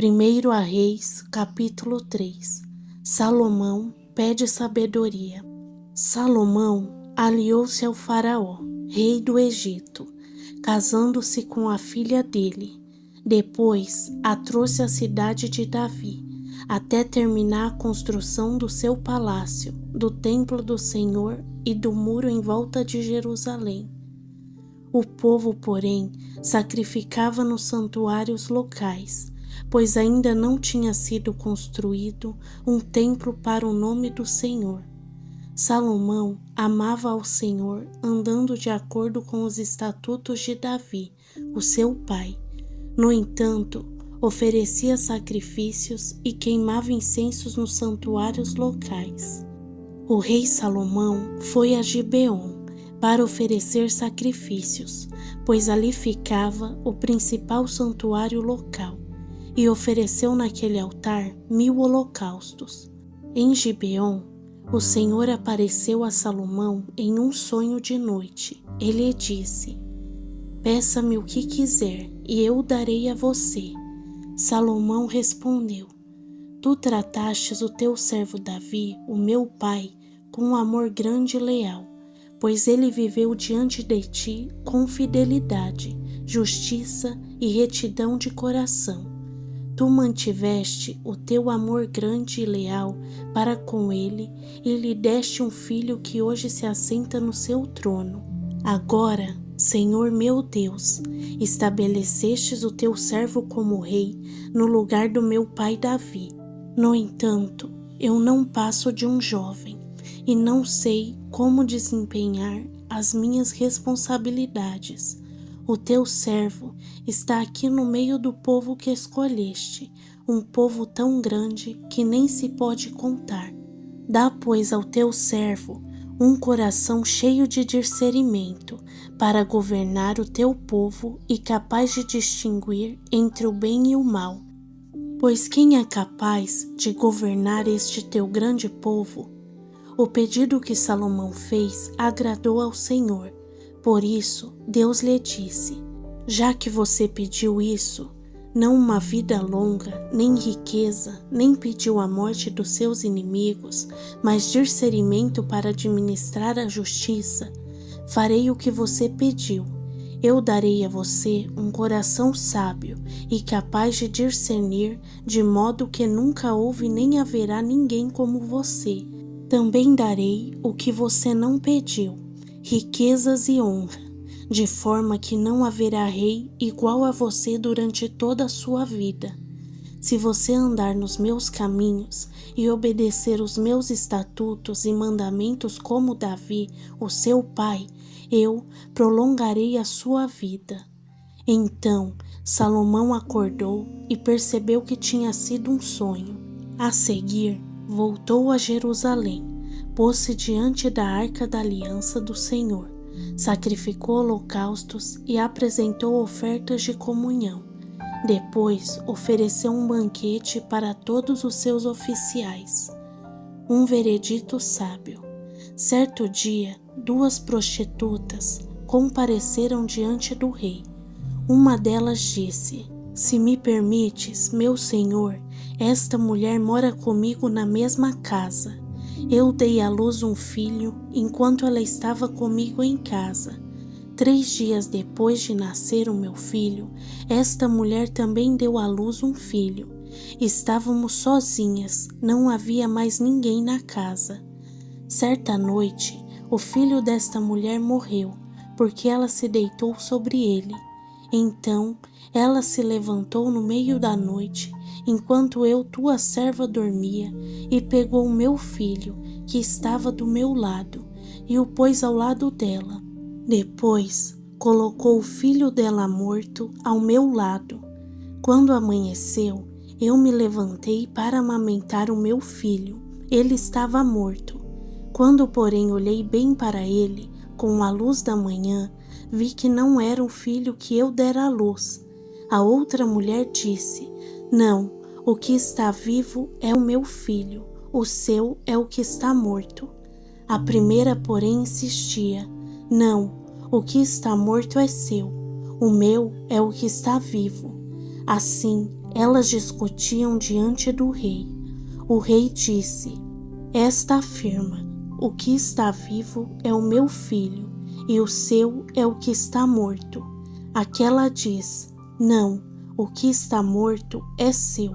1 Reis, capítulo 3. Salomão pede sabedoria. Salomão aliou-se ao faraó, rei do Egito, casando-se com a filha dele. Depois a trouxe à cidade de Davi, até terminar a construção do seu palácio, do templo do Senhor e do muro em volta de Jerusalém. O povo, porém, sacrificava nos santuários locais, pois ainda não tinha sido construído um templo para o nome do Senhor. Salomão amava ao Senhor, andando de acordo com os estatutos de Davi, o seu pai. No entanto, oferecia sacrifícios e queimava incensos nos santuários locais. O rei Salomão foi a Gibeon para oferecer sacrifícios, pois ali ficava o principal santuário local, e ofereceu naquele altar 1000 holocaustos. Em Gibeon, o Senhor apareceu a Salomão em um sonho de noite. Ele disse: "Peça-me o que quiser, e eu o darei a você." Salomão respondeu: "Tu tratastes o teu servo Davi, o meu pai, com um amor grande e leal, pois ele viveu diante de ti com fidelidade, justiça e retidão de coração. Tu mantiveste o teu amor grande e leal para com ele e lhe deste um filho que hoje se assenta no seu trono. Agora, Senhor meu Deus, estabelecestes o teu servo como rei no lugar do meu pai Davi. No entanto, eu não passo de um jovem e não sei como desempenhar as minhas responsabilidades. O teu servo está aqui no meio do povo que escolheste, um povo tão grande que nem se pode contar. Dá, pois, ao teu servo um coração cheio de discernimento para governar o teu povo e capaz de distinguir entre o bem e o mal. Pois quem é capaz de governar este teu grande povo?" O pedido que Salomão fez agradou ao Senhor. Por isso, Deus lhe disse: "Já que você pediu isso, não uma vida longa, nem riqueza, nem pediu a morte dos seus inimigos, mas discernimento para administrar a justiça, farei o que você pediu. Eu darei a você um coração sábio e capaz de discernir, de modo que nunca houve nem haverá ninguém como você. Também darei o que você não pediu, riquezas e honra, de forma que não haverá rei igual a você durante toda a sua vida. Se você andar nos meus caminhos e obedecer os meus estatutos e mandamentos como Davi, o seu pai, eu prolongarei a sua vida." Então Salomão acordou e percebeu que tinha sido um sonho. A seguir, voltou a Jerusalém, pôs-se diante da arca da aliança do Senhor, sacrificou holocaustos e apresentou ofertas de comunhão. Depois ofereceu um banquete para todos os seus oficiais. Um veredito sábio. Certo dia, 2 prostitutas compareceram diante do rei. Uma delas disse: "Se me permites, meu senhor, esta mulher mora comigo na mesma casa. Eu dei à luz um filho enquanto ela estava comigo em casa. 3 dias depois de nascer o meu filho, esta mulher também deu à luz um filho. Estávamos sozinhas, não havia mais ninguém na casa. Certa noite, o filho desta mulher morreu, porque ela se deitou sobre ele. Então ela se levantou no meio da noite, enquanto eu, tua serva, dormia, e pegou o meu filho, que estava do meu lado, e o pôs ao lado dela. Depois colocou o filho dela morto ao meu lado. Quando amanheceu, eu me levantei para amamentar o meu filho. Ele estava morto. Quando, porém, olhei bem para ele, com a luz da manhã, vi que não era o filho que eu dera à luz." A outra mulher disse: "Não, o que está vivo é o meu filho, o seu é o que está morto." A primeira, porém, insistia: "Não, o que está morto é seu, o meu é o que está vivo." Assim, elas discutiam diante do rei. O rei disse: Esta afirma: o que está vivo é o meu filho, e o seu é o que está morto. Aquela diz: Não, o que está morto é seu,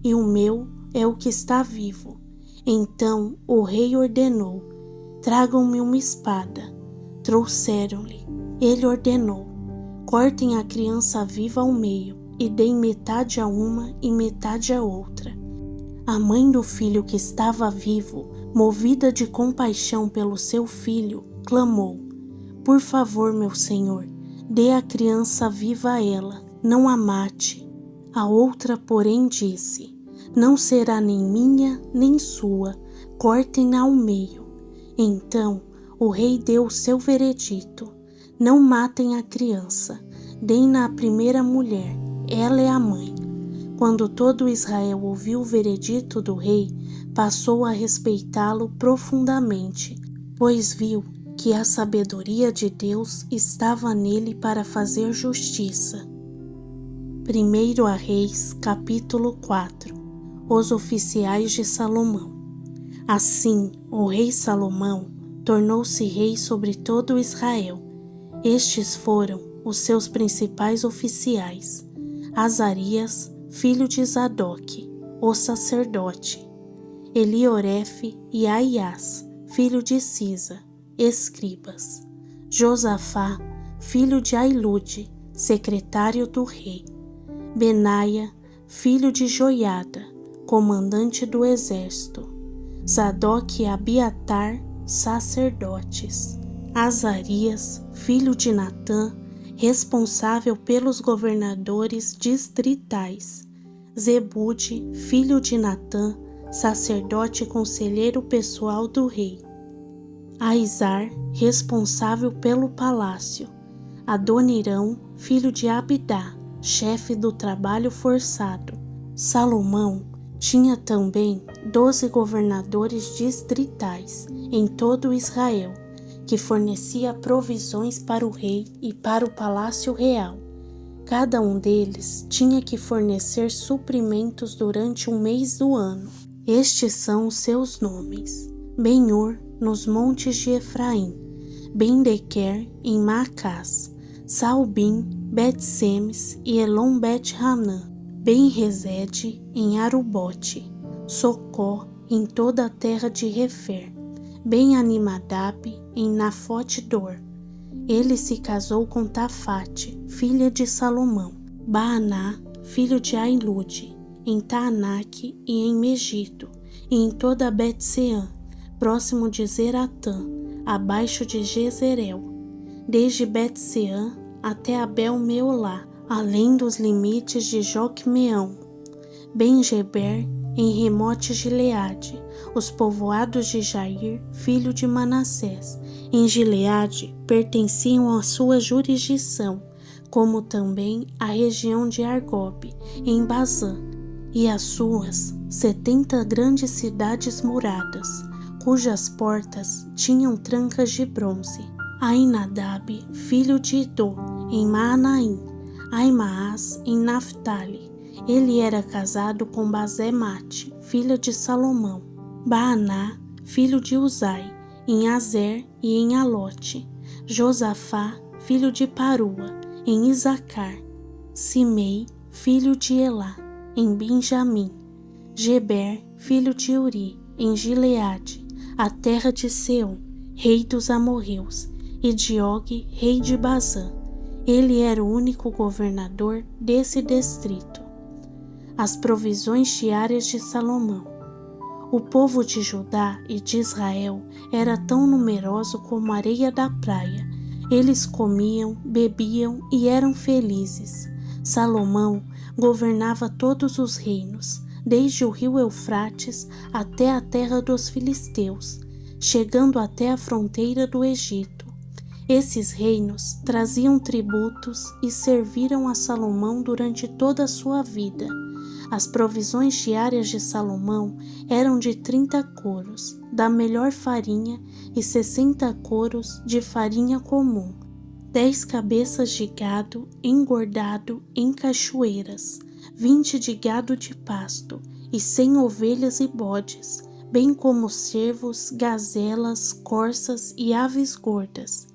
e o meu é o que está vivo. Então o rei ordenou: Tragam-me uma espada. Trouxeram-lhe. Ele ordenou: Cortem a criança viva ao meio e deem metade a uma e metade a outra. A mãe do filho que estava vivo, movida de compaixão pelo seu filho, clamou: Por favor, meu senhor, dê a criança viva a ela, não a mate. A outra, porém, disse: Não será nem minha nem sua, cortem-na ao meio. Então o rei deu o seu veredito: Não matem a criança, deem-na à primeira mulher, ela é a mãe. Quando todo Israel ouviu o veredito do rei, passou a respeitá-lo profundamente, pois viu que a sabedoria de Deus estava nele para fazer justiça. 1 Reis, capítulo 4. Os oficiais de Salomão. Assim, o rei Salomão tornou-se rei sobre todo Israel. Estes foram os seus principais oficiais: Azarias, filho de Zadoque, o sacerdote; Eliorefe e Aias, filho de Cisa, escribas; Josafá, filho de Ailude, secretário do rei; Benaia, filho de Joiada, comandante do exército; Zadoque e Abiatar, sacerdotes; Azarias, filho de Natã, responsável pelos governadores distritais; Zebude, filho de Natã, sacerdote e conselheiro pessoal do rei; Aizar, responsável pelo palácio; Adonirão, filho de Abidá, chefe do trabalho forçado. Salomão tinha também 12 governadores distritais em todo Israel, que fornecia provisões para o rei e para o palácio real. Cada um deles tinha que fornecer suprimentos durante um mês do ano. Estes são os seus nomes: Ben-Hur, nos montes de Efraim; Ben-Dequer, em Maacás; Saalbim, Bet-Semes e Elon-Bet-Hanã; Ben-Resede, em Arubote; Socó, em toda a terra de Refer; Ben-Animadab, em Nafote-Dor. Ele se casou com Tafate, filha de Salomão; Baaná, filho de Ailude, em Taanaque e em Megiddo, e em toda Bet-Seã, próximo de Zeratã, abaixo de Jezreel, desde Bet-Seã até Abel-Meolá, além dos limites de Joquemeão; Ben-Geber, em Remote-Gileade, os povoados de Jair, filho de Manassés, em Gileade, pertenciam à sua jurisdição, como também a região de Argobe, em Bazã, e as suas 70 grandes cidades muradas, cujas portas tinham trancas de bronze; Ainadab, filho de Idô, em Maanaim; Aimaas, em Naphtali. Ele era casado com Bazemate, filha de Salomão; Baaná, filho de Uzai, em Azer e em Alote; Josafá, filho de Parua, em Isacar; Simei, filho de Elá, em Benjamim; Geber, filho de Uri, em Gileade, a terra de Seom, rei dos amorreus, e de Og, rei de Bazã. Ele era o único governador desse distrito. As provisões diárias de Salomão. O povo de Judá e de Israel era tão numeroso como a areia da praia. Eles comiam, bebiam e eram felizes. Salomão governava todos os reinos, desde o rio Eufrates até a terra dos filisteus, chegando até a fronteira do Egito. Esses reinos traziam tributos e serviram a Salomão durante toda a sua vida. As provisões diárias de Salomão eram de 30 coros da melhor farinha e 60 coros de farinha comum, 10 cabeças de gado engordado em cachoeiras, 20 de gado de pasto, e 100 ovelhas e bodes, bem como cervos, gazelas, corças e aves gordas.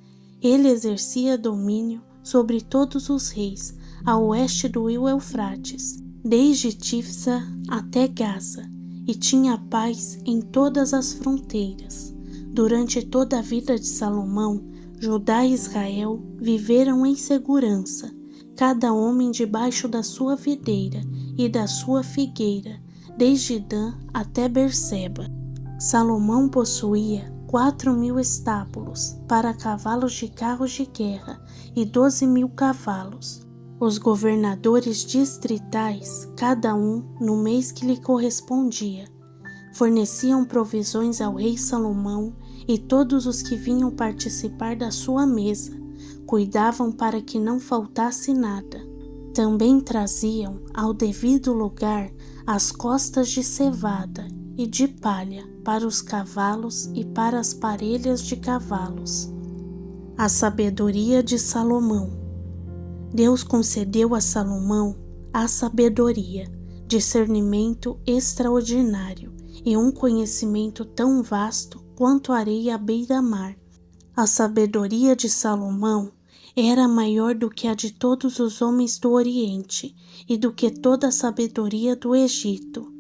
Ele exercia domínio sobre todos os reis, a oeste do rio Eufrates, desde Tifsa até Gaza, e tinha paz em todas as fronteiras. Durante toda a vida de Salomão, Judá e Israel viveram em segurança, cada homem debaixo da sua videira e da sua figueira, desde Dan até Berseba. Salomão possuía 4.000 estábulos para cavalos de carros de guerra e 12.000 cavalos. Os governadores distritais, cada um no mês que lhe correspondia, forneciam provisões ao rei Salomão, e todos os que vinham participar da sua mesa cuidavam para que não faltasse nada. Também traziam ao devido lugar as costas de cevada e de palha para os cavalos e para as parelhas de cavalos. A sabedoria de Salomão. Deus concedeu a Salomão a sabedoria, discernimento extraordinário e um conhecimento tão vasto quanto a areia à beira-mar. A sabedoria de Salomão era maior do que a de todos os homens do Oriente e do que toda a sabedoria do Egito.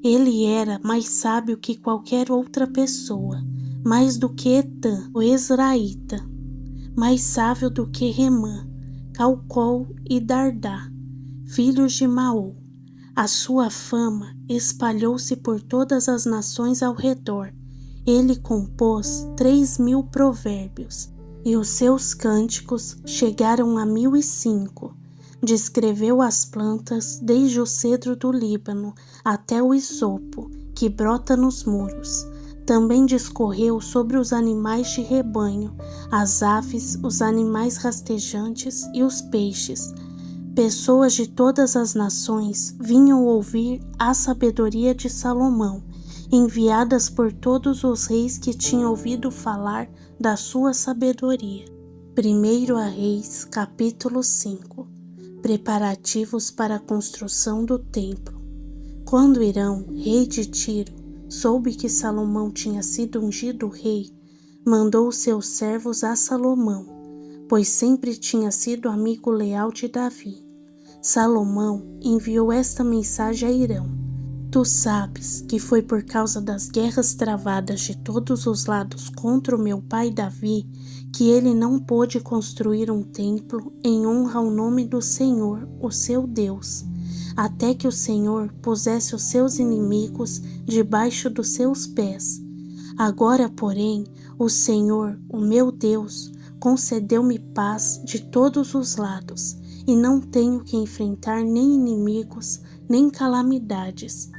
Ele era mais sábio que qualquer outra pessoa, mais do que Etã, o Ezraíta, mais sábio do que Remã, Calcol e Dardá, filhos de Maol. A sua fama espalhou-se por todas as nações ao redor. Ele compôs 3.000 provérbios, e os seus cânticos chegaram a 1.005. Descreveu as plantas desde o cedro do Líbano até o isopo, que brota nos muros. Também discorreu sobre os animais de rebanho, as aves, os animais rastejantes e os peixes. Pessoas de todas as nações vinham ouvir a sabedoria de Salomão, enviadas por todos os reis que tinham ouvido falar da sua sabedoria. 1 Reis, capítulo 5. Preparativos para a construção do templo. Quando Hirão, rei de Tiro, soube que Salomão tinha sido ungido rei, mandou seus servos a Salomão, pois sempre tinha sido amigo leal de Davi. Salomão enviou esta mensagem a Hirão: Tu sabes que foi por causa das guerras travadas de todos os lados contra o meu pai Davi que ele não pôde construir um templo em honra ao nome do Senhor, o seu Deus, até que o Senhor pusesse os seus inimigos debaixo dos seus pés. Agora, porém, o Senhor, o meu Deus, concedeu-me paz de todos os lados, e não tenho que enfrentar nem inimigos, nem calamidades.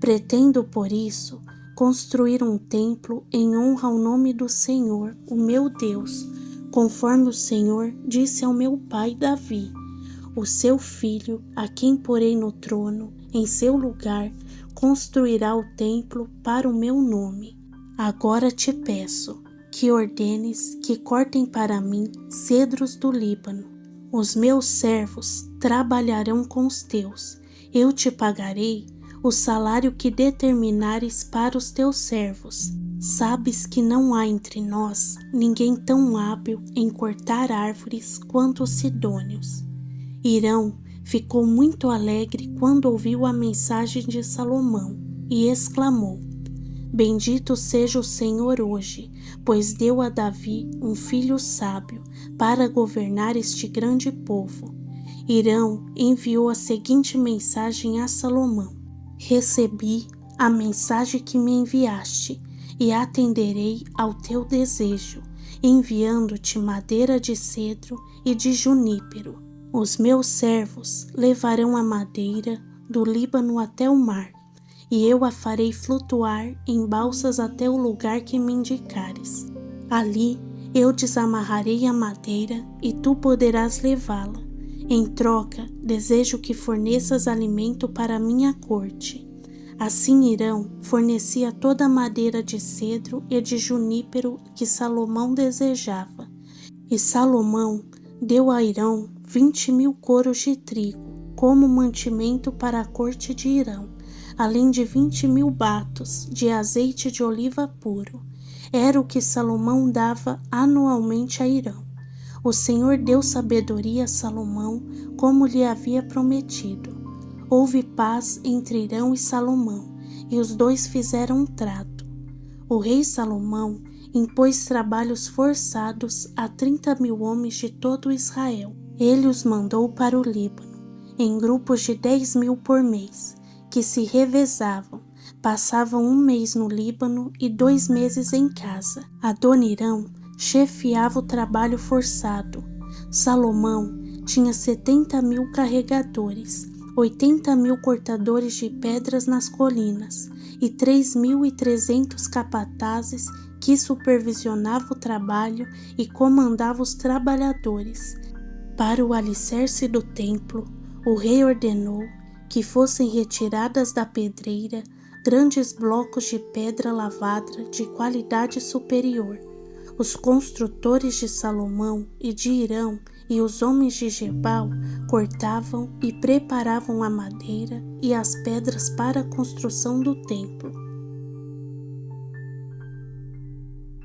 Pretendo, por isso, construir um templo em honra ao nome do Senhor, o meu Deus, conforme o Senhor disse ao meu pai Davi. O seu filho, a quem porei no trono, em seu lugar, construirá o templo para o meu nome. Agora te peço que ordenes que cortem para mim cedros do Líbano. Os meus servos trabalharão com os teus. Eu te pagarei o salário que determinares para os teus servos. Sabes que não há entre nós ninguém tão hábil em cortar árvores quanto os sidônios. Hirão ficou muito alegre quando ouviu a mensagem de Salomão e exclamou: Bendito seja o Senhor hoje, pois deu a Davi um filho sábio para governar este grande povo. Hirão enviou a seguinte mensagem a Salomão: Recebi a mensagem que me enviaste e atenderei ao teu desejo, enviando-te madeira de cedro e de junípero. Os meus servos levarão a madeira do Líbano até o mar, e eu a farei flutuar em balsas até o lugar que me indicares. Ali eu desamarrarei a madeira e tu poderás levá-la. Em troca, desejo que forneças alimento para a minha corte. Assim Hirão fornecia toda a madeira de cedro e de junípero que Salomão desejava. E Salomão deu a Hirão 20.000 coros de trigo, como mantimento para a corte de Irão, além de 20.000 batos de azeite de oliva puro. Era o que Salomão dava anualmente a Irão. O Senhor deu sabedoria a Salomão, como lhe havia prometido. Houve paz entre Irão e Salomão, e os dois fizeram um trato. O rei Salomão impôs trabalhos forçados a 30.000 homens de todo Israel. Ele os mandou para o Líbano, em grupos de 10.000 por mês, que se revezavam, passavam um mês no Líbano e 2 meses em casa. Adonirão chefiava o trabalho forçado. Salomão tinha 70.000 carregadores, 80.000 cortadores de pedras nas colinas e 3.300 capatazes que supervisionavam o trabalho e comandavam os trabalhadores. Para o alicerce do templo, o rei ordenou que fossem retiradas da pedreira grandes blocos de pedra lavada de qualidade superior. Os construtores de Salomão e de Irão e os homens de Gebal cortavam e preparavam a madeira e as pedras para a construção do templo.